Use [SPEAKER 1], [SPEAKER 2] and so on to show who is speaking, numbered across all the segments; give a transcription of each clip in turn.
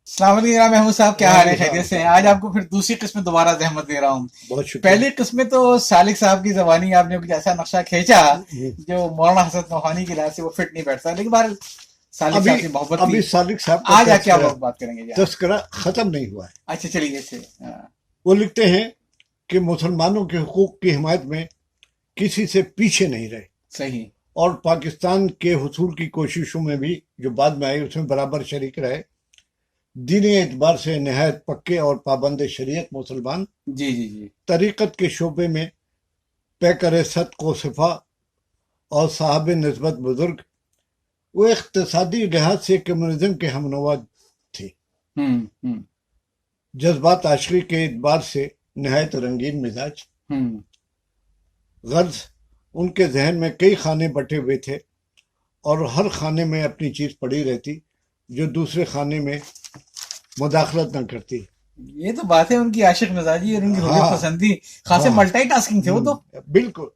[SPEAKER 1] السلام علیکم محمود صاحب، کیا حال ہے؟ خیریت سے ہیں؟ آج آپ کو پھر دوسری قسم دوبارہ زحمت دے رہا ہوں.
[SPEAKER 2] بہت شکریہ.
[SPEAKER 1] پہلی قسم میں تو سالک صاحب کی زبانی آپ نے کچھ ایسا نقشہ کھینچا جو مولانا حسرت نوحانی کی لحاظ سے وہ فٹ نہیں بیٹھتا، لیکن بہرحال سالک
[SPEAKER 2] ابھی
[SPEAKER 1] صاحب سے محبت
[SPEAKER 2] ابھی
[SPEAKER 1] تھی.
[SPEAKER 2] صادق صاحب کا
[SPEAKER 1] آج آ کے آپ بات کریں گے جی.
[SPEAKER 2] تذکرہ ختم نہیں ہوا ہے.
[SPEAKER 1] اچھا چلیے سے
[SPEAKER 2] وہ لکھتے ہیں کہ مسلمانوں کے حقوق کی حمایت میں کسی سے پیچھے نہیں رہے،
[SPEAKER 1] صحیح.
[SPEAKER 2] اور پاکستان کے حصول کی کوششوں میں بھی جو بعد میں آئی اس میں برابر شریک رہے. دینی اعتبار سے نہایت پکے اور پابند شریعت مسلمان،
[SPEAKER 1] جی جی جی.
[SPEAKER 2] طریقت کے شعبے میں پیکر صدق و صفا اور صاحب نسبت بزرگ، وہ اقتصادی لحاظ سے کمیونزم کے ہمنوا تھے. جذبات عاشقی کے اعتبار سے نہایت رنگین مزاج. غرض ان کے ذہن میں کئی خانے بٹے ہوئے تھے، اور ہر خانے میں اپنی چیز پڑی رہتی جو دوسرے خانے میں مداخلت نہ کرتی.
[SPEAKER 1] یہ تو بات ہے ان کی عاشق مزاجی اور ان کی روح پسندی، خاصے ملٹی ٹاسکنگ تھے وہ تو.
[SPEAKER 2] بالکل.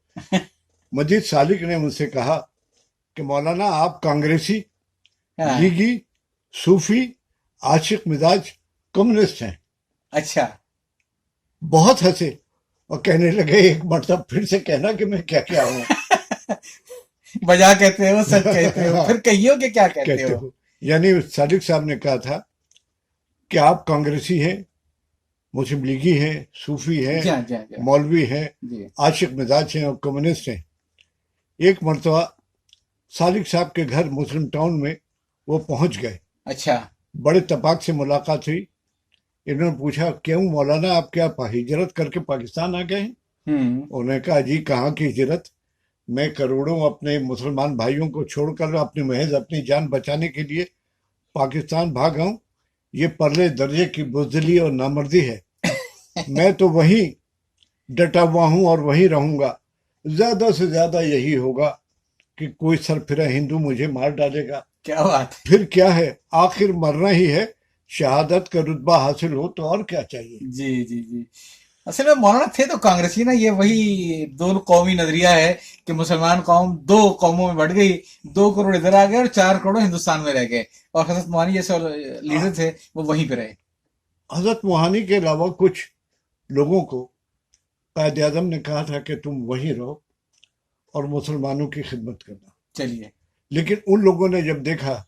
[SPEAKER 2] مجید سالک نے مجھ سے کہا کہ مولانا آپ کانگریسی، لیگی، صوفی، عاشق مزاج، کمیونسٹ ہیں.
[SPEAKER 1] اچھا.
[SPEAKER 2] بہت ہنسے اور کہنے لگے ایک مرتبہ پھر سے کہنا کہ میں کیا کیا ہوں.
[SPEAKER 1] بجا کہتے ہو، سچ کہتے ہو، پھر کہیو کہ کیا کہتے ہو.
[SPEAKER 2] یعنی صادق صاحب نے کہا تھا کہ آپ کانگریسی ہیں، مسلم لیگی ہیں، صوفی ہیں، مولوی ہیں، عاشق مزاج ہیں اور کمیونسٹ ہیں. ایک مرتبہ صادق صاحب کے گھر مسلم ٹاؤن میں وہ پہنچ گئے.
[SPEAKER 1] اچھا.
[SPEAKER 2] بڑے اتفاق سے ملاقات ہوئی. انہوں نے پوچھا کیوں مولانا آپ کیا ہجرت کر کے پاکستان آ گئے ہیں؟ انہوں نے کہا جی کہاں کی ہجرت، میں کروڑوں اپنے مسلمان بھائیوں کو چھوڑ کر اپنی محض اپنی جان بچانے کے لیے پاکستان بھاگ آؤں. یہ پرلے درجے کی بزدلی اور نامردی ہے. میں تو وہیں ڈٹا ہوا ہوں اور وہیں رہوں گا. زیادہ سے زیادہ یہی ہوگا کہ کوئی سرفرا ہندو مجھے مار ڈالے گا.
[SPEAKER 1] کیا بات.
[SPEAKER 2] پھر کیا ہے، آخر مرنا ہی ہے. شہادت کا رتبہ حاصل ہو تو اور کیا چاہیے.
[SPEAKER 1] جی جی جی. اصل میں مولانا تھے تو کانگریسی نا. یہ وہی دو قومی نظریہ ہے کہ مسلمان قوم دو قوموں میں بٹ گئی، 2 کروڑ ادھر آ گئے اور 4 کروڑ ہندوستان میں رہ گئے، اور حضرت موہانی جیسے لیڈر تھے وہ وہیں پہ رہے.
[SPEAKER 2] حضرت موہانی کے علاوہ کچھ لوگوں کو قائد اعظم نے کہا تھا کہ تم وہیں رہو اور مسلمانوں کی خدمت کرنا.
[SPEAKER 1] چلیے.
[SPEAKER 2] لیکن ان لوگوں نے جب دیکھا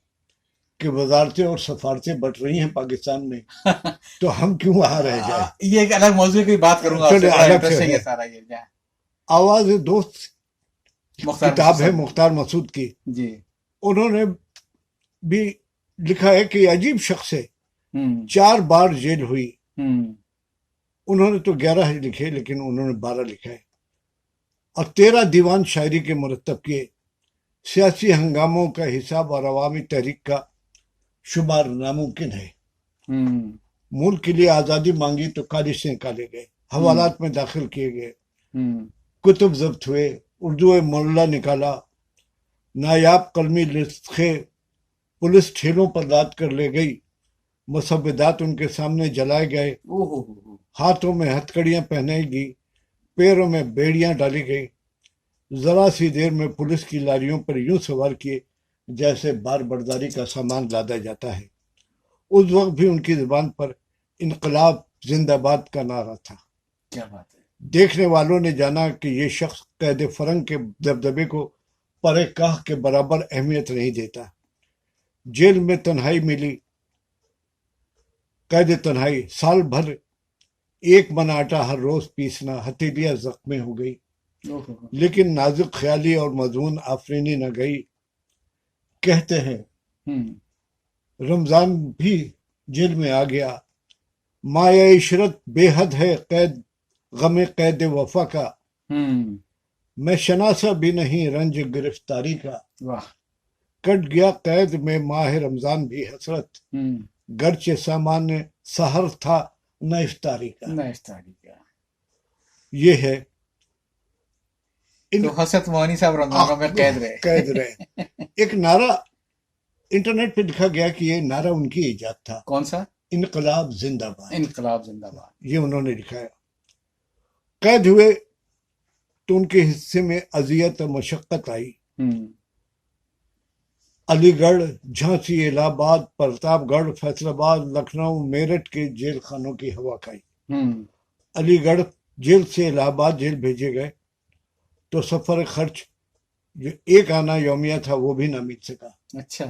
[SPEAKER 2] کہ وزارتیں اور سفارتیں بٹ رہی ہیں پاکستان میں تو ہم کیوں وہاں رہ جائیں.
[SPEAKER 1] یہ ایک الگ موضوع کی بات کروں گا.
[SPEAKER 2] آواز دوست کتاب ہے مختار مسعود کی.
[SPEAKER 1] جی.
[SPEAKER 2] انہوں نے بھی لکھا ہے کہ عجیب شخص ہے، 4 بار جیل ہوئی. انہوں نے تو 11 ہی لکھے لیکن انہوں نے 12 لکھا ہے، اور 13 دیوان شاعری کے مرتب کیے. سیاسی ہنگاموں کا حساب اور عوامی تحریک کا شمار ناممکن ہے. ملک کے لیے آزادی مانگی تو کالج سے نکالے گئے، حوالات میں داخل کیے گئے، کتب ضبط ہوئے، اردو مولا نکالا، نایاب قلمی نسخے پولیس ٹھیلوں پر لاد کر لے گئی، مسودات ان کے سامنے جلائے گئے، ہاتھوں میں ہتھکڑیاں پہنائی گئی، پیروں میں بیڑیاں ڈالی گئی. ذرا سی دیر میں پولیس کی لاریوں پر یوں سوار کیے جیسے بار برداری کا سامان لادا جاتا ہے. اس وقت بھی ان کی زبان پر انقلاب زندہ باد کا نعرہ تھا.
[SPEAKER 1] کیا بات ہے.
[SPEAKER 2] دیکھنے والوں نے جانا کہ یہ شخص قید فرنگ کے دبدبے کو پرے کاہ کے برابر اہمیت نہیں دیتا. جیل میں تنہائی ملی، قید تنہائی. سال بھر 1 من آٹا ہر روز پیسنا، ہتھیلیاں زخمی ہو گئی، لیکن نازک خیالی اور مضمون آفرینی نہ گئی. کہتے ہیں رمضان بھی جیل میں آ گیا. مایا عشرت بے حد ہے قید غم قید وفا کا، میں شناسا بھی نہیں رنج گرفتاری کا. کٹ گیا قید میں ماہ رمضان بھی حسرت، گرچہ سامان سحر تھا نہ افطاری کا. یہ ہے
[SPEAKER 1] تو حسرت موہانی صاحب رمضانوں میں
[SPEAKER 2] قید رہے. ایک نعرہ انٹرنیٹ پہ لکھا گیا کہ یہ نعرہ ان کی ایجاد تھا.
[SPEAKER 1] کون سا؟
[SPEAKER 2] انقلاب زندہ باد.
[SPEAKER 1] انقلاب زندہ باد.
[SPEAKER 2] یہ انہوں نے لکھا ہے. قید ہوئے تو ان کے حصے میں اذیت اور مشقت آئی. علی گڑھ، جھانسی، الہ آباد، پرتاپ گڑھ، فیصل آباد، لکھنؤ، میرٹھ کے جیل خانوں کی ہوا کھائی۔ علی گڑھ جیل سے الہ آباد جیل بھیجے گئے تو سفر خرچ جو ایک آنا یومیہ تھا وہ بھی نہ مل سکا۔
[SPEAKER 1] اچھا،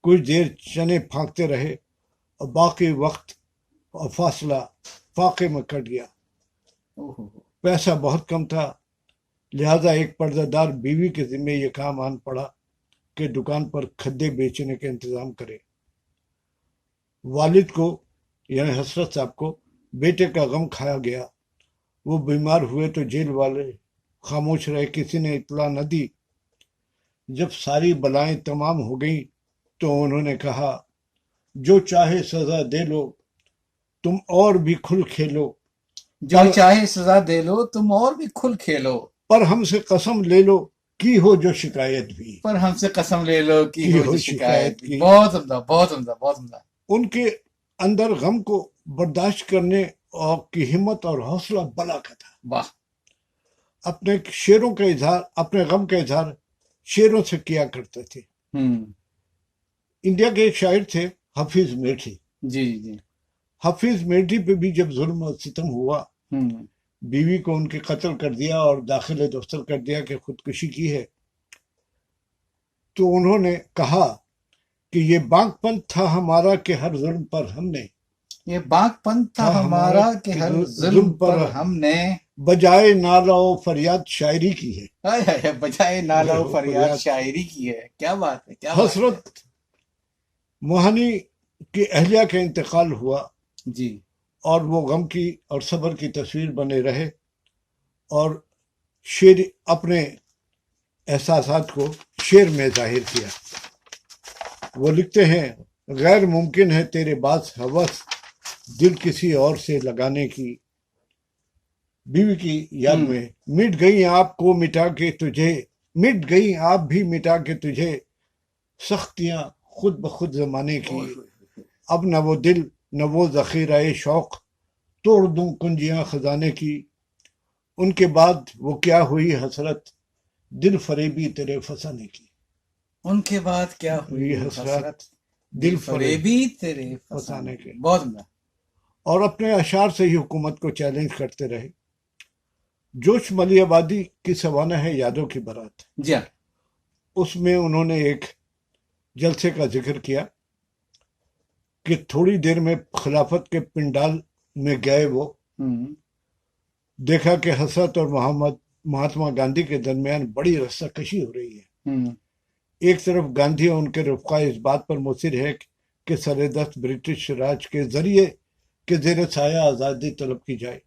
[SPEAKER 2] کچھ دیر چنے پھانکتے رہے اور باقی وقت اور فاصلہ فاقے میں کٹ گیا۔ پیسہ بہت کم تھا، لہذا ایک پردہ دار بیوی کے ذمہ یہ کام آن پڑا کہ دکان پر کھدے بیچنے کا انتظام کرے۔ والد کو یعنی حسرت صاحب کو بیٹے کا غم کھایا گیا۔ وہ بیمار ہوئے تو جیل والے خاموش رہے، کسی نے اطلاع نہ دی۔ جب ساری بلائیں تمام ہو گئیں تو انہوں نے کہا، جو چاہے سزا دے لو، تم اور بھی کھل کھیلو،
[SPEAKER 1] جو چاہے سزا دے لو، تم اور بھی کھل کھیلو،
[SPEAKER 2] پر ہم سے قسم لے لو کی ہو جو شکایت بھی۔
[SPEAKER 1] پر ہم سے قسم لے لو کی ہو جو شکایت
[SPEAKER 2] کی۔
[SPEAKER 1] بہت عمدہ، بہت عمدہ، بہت عمدہ۔
[SPEAKER 2] ان کے اندر غم کو برداشت کرنے اور کی ہمت اور حوصلہ بلا کا تھا۔
[SPEAKER 1] واہ،
[SPEAKER 2] اپنے شعروں کا اظہار، اپنے غم کا اظہار شعروں سے کیا کرتے تھے۔ انڈیا کے ایک شاعر تھے حفیظ میٹھی۔
[SPEAKER 1] جی جی،
[SPEAKER 2] حفیظ میٹھی پہ بھی جب ظلم و ستم ہوا، بیوی کو ان کے قتل کر دیا اور داخل دفتر کر دیا کہ خودکشی کی ہے، تو انہوں نے کہا کہ یہ بانک پن تھا ہمارا کہ ہر ظلم پر ہم نے،
[SPEAKER 1] یہ بانک پن تھا ہمارا کہ ہر ظلم پر ہم نے
[SPEAKER 2] بجائے نالہ و فریاد شاعری کی ہے۔
[SPEAKER 1] بجائے نالہ و فریاد شاعری کی ہے۔ کیا بات ہے، کیا بات ہے۔
[SPEAKER 2] حسرت موہانی کی اہلیہ کا انتقال ہوا
[SPEAKER 1] جی،
[SPEAKER 2] اور وہ غم کی اور صبر کی تصویر بنے رہے اور شعر اپنے احساسات کو شعر میں ظاہر کیا۔ وہ لکھتے ہیں، غیر ممکن ہے تیرے باس ہوس دل کسی اور سے لگانے کی، بیوی کی یاد میں، مٹ گئی آپ کو مٹا کے تجھے، مٹ گئی آپ بھی مٹا کے تجھے، سختیاں خود بخود زمانے کی، اب نہ وہ دل نہ وہ ذخیرہ شوق، توڑ دوں کنجیاں خزانے کی، ان کے بعد وہ کیا ہوئی حسرت دل فریبی تیرے فسانے کی۔
[SPEAKER 1] ان کے بعد کیا ہوئی حسرت
[SPEAKER 2] دل
[SPEAKER 1] فریبی تیرے
[SPEAKER 2] فسانے کی۔
[SPEAKER 1] بہت عمدہ۔
[SPEAKER 2] اور اپنے اشعار سے ہی حکومت کو چیلنج کرتے رہے۔ جوش ملی آبادی کی سوانح ہے یادوں کی بارات،
[SPEAKER 1] جی ہاں،
[SPEAKER 2] اس میں انہوں نے ایک جلسے کا ذکر کیا کہ تھوڑی دیر میں خلافت کے پنڈال میں گئے، وہ دیکھا کہ حسرت اور مہاتما گاندھی کے درمیان بڑی رسہ کشی ہو رہی ہے۔ ایک طرف گاندھی اور ان کے رفقا اس بات پر مصر ہے کہ سر دست برٹش راج کے ذریعے کے زیر سایہ آزادی طلب کی جائے،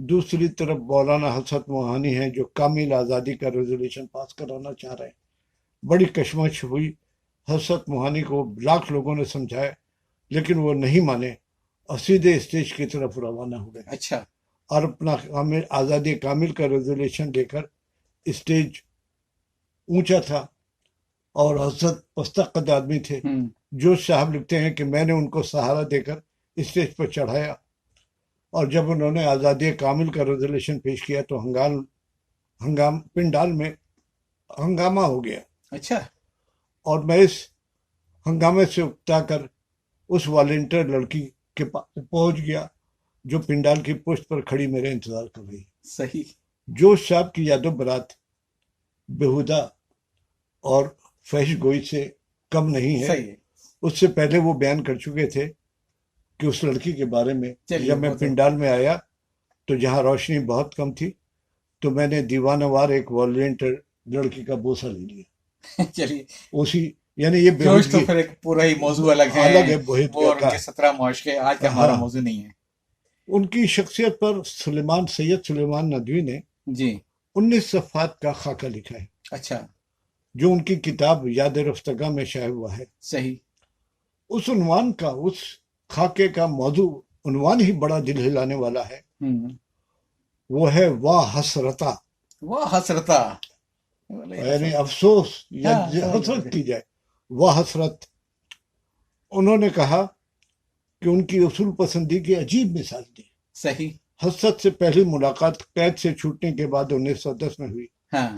[SPEAKER 2] دوسری طرف مولانا حسرت موہانی ہیں جو کامل آزادی کا ریزولوشن پاس کرانا چاہ رہے ہیں۔ بڑی کشمکش ہوئی، حسرت موہانی کو لاکھ لوگوں نے سمجھایا لیکن وہ نہیں مانے اور سیدھے اسٹیج کی طرف روانہ ہو گئے۔
[SPEAKER 1] اچھا،
[SPEAKER 2] اور اپنا آزادی کامل کا ریزولوشن لے کر، اسٹیج اونچا تھا اور حسرت پستہ قد آدمی تھے۔ جوش صاحب لکھتے ہیں کہ میں نے ان کو سہارا دے کر اسٹیج پر چڑھایا اور جب انہوں نے آزادی کامل کا ریزولوشن پیش کیا تو پنڈال میں ہنگامہ ہو گیا۔
[SPEAKER 1] اچھا،
[SPEAKER 2] اور میں اس ہنگامے سے اکتا کر اس والنٹیئر لڑکی کے پاس پہنچ گیا جو پنڈال کی پشت پر کھڑی میرے انتظار کر رہی۔
[SPEAKER 1] صحیح۔
[SPEAKER 2] جوش صاحب کی یاد و برات بےہودہ اور فحش گوئی سے کم نہیں ہے۔
[SPEAKER 1] صحیح ہے۔
[SPEAKER 2] اس سے پہلے وہ بیان کر چکے تھے کہ اس لڑکی کے بارے میں جب میں پنڈال میں آیا تو جہاں روشنی بہت کم تھی تو میں نے دیوانہ وار ایک والنٹیئر لڑکی کا بوسہ لے لیا۔
[SPEAKER 1] چلیے،
[SPEAKER 2] اسی یعنی یہ
[SPEAKER 1] جوش تو پھر ایک پورا ہی موضوع الگ ہے،
[SPEAKER 2] بہت
[SPEAKER 1] وہ ان کے 17 معاشقے آج کا ہمارا موضوع نہیں ہے۔
[SPEAKER 2] ان کی شخصیت پر سید سلیمان ندوی نے
[SPEAKER 1] جی
[SPEAKER 2] 19 صفحات کا خاکہ لکھا ہے۔
[SPEAKER 1] اچھا،
[SPEAKER 2] جو ان کی کتاب یاد رفتگاں میں شائع ہوا ہے۔
[SPEAKER 1] صحیح۔
[SPEAKER 2] اس عنوان کا، اس خاکے کا موضوع عنوان ہی بڑا دل ہلانے والا ہے۔ وہ ہے واہ حسرتا،
[SPEAKER 1] واہ حسرتا،
[SPEAKER 2] یعنی افسوس یا حسرت کی جائے، واہ حسرت۔ انہوں نے کہا کہ ان کی اصول پسندی کی عجیب مثال دی۔
[SPEAKER 1] صحیح۔
[SPEAKER 2] حسرت سے پہلی ملاقات قید سے چھوٹنے کے بعد 1910 میں ہوئی۔
[SPEAKER 1] ہاں،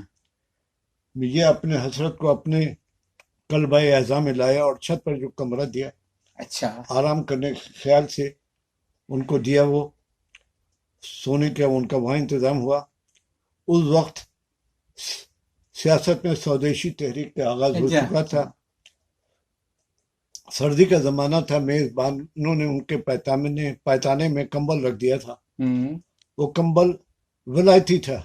[SPEAKER 2] یہ اپنے حسرت کو اپنے کلبہ اعزا میں لایا اور چھت پر جو کمرہ دیا
[SPEAKER 1] اچھا
[SPEAKER 2] آرام کرنے کے خیال سے ان کو دیا، وہ سونے کا ان کا وہاں انتظام ہوا۔ اس وقت سیاست میں سودیشی تحریک کا آغاز ہو چکا تھا، سردی کا زمانہ تھا، میزبانوں نے ان کے پیتانے میں کمبل رکھ دیا تھا، وہ کمبل ولایتی تھا۔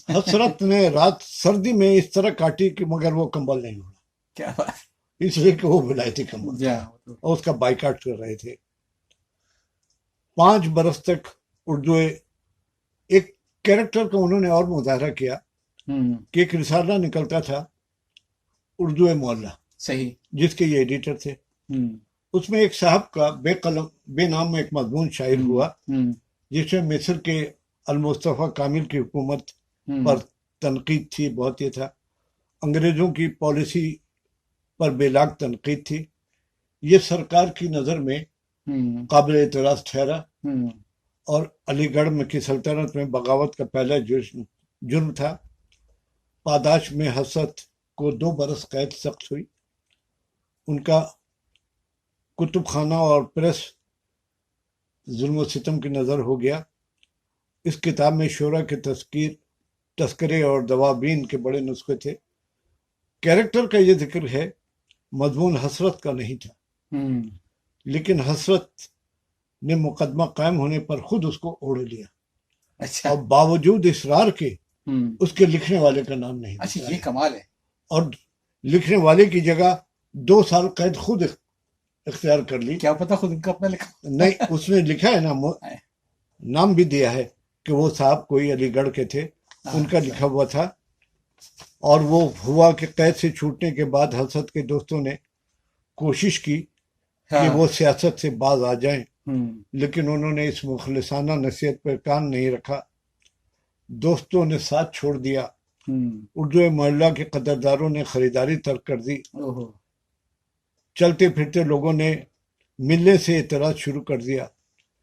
[SPEAKER 2] حسرت نے رات سردی میں اس طرح کاٹی کہ مگر وہ کمبل نہیں اڑا،
[SPEAKER 1] کیا بات،
[SPEAKER 2] اس لیے کہ وہ ولایتی کمبل تھا اور اس کا بائیکاٹ کر رہے تھے۔ 5 برس تک اردو ایک کیریکٹر کا انہوں نے اور مظاہرہ کیا کہ ایک رسالہ نکلتا تھا اردو معلیٰ،
[SPEAKER 1] صحیح،
[SPEAKER 2] جس کے یہ ایڈیٹر تھے۔ اس میں ایک صاحب کا بے نام میں ایک مضمون شائع ہوا جس میں مصر کے المصطفیٰ کامل کی حکومت پر تنقید تھی، بہت یہ تھا، انگریزوں کی پالیسی پر بے لاگ تنقید تھی۔ یہ سرکار کی نظر میں قابل اعتراض ٹھہرا اور علی گڑھ میں کی سلطنت میں بغاوت کا پہلا جرم تھا۔ پاداش میں حسرت کو 2 برس قید سخت ہوئی، ان کا کتب خانہ اور پریس ظلم و ستم کی نظر ہو گیا۔ اس کتاب میں شعرا کے تذکرے اور دوابین کے بڑے نسخے تھے۔ کیریکٹر کا یہ ذکر ہے، مضمون حسرت کا نہیں تھا، لیکن حسرت نے مقدمہ قائم ہونے پر خود اس کو اوڑھ لیا،
[SPEAKER 1] اچھا،
[SPEAKER 2] اور باوجود اصرار کے اس کے لکھنے والے کا نام نہیں
[SPEAKER 1] اچھا،
[SPEAKER 2] بتایا،
[SPEAKER 1] یہ کمال ہے،
[SPEAKER 2] اور لکھنے والے کی جگہ 2 سال قید خود اختیار کر لی۔
[SPEAKER 1] کیا پتا خود ان کا اپنا لکھا،
[SPEAKER 2] نہیں، اس نے لکھا ہے نام بھی دیا ہے کہ وہ صاحب کوئی علی گڑھ کے تھے، ان کا لکھا ہوا تھا۔ اور وہ ہوا کہ قید سے چھوٹنے کے بعد حسرت کے دوستوں نے کوشش کی کہ وہ سیاست سے باز آ جائیں، لیکن انہوں نے اس مخلصانہ نصیحت پر کان نہیں رکھا، دوستوں نے ساتھ چھوڑ دیا، اردو معلیٰ کے قدردانوں نے خریداری ترک کر دی، چلتے پھرتے لوگوں نے ملنے سے اعتراض شروع کر دیا،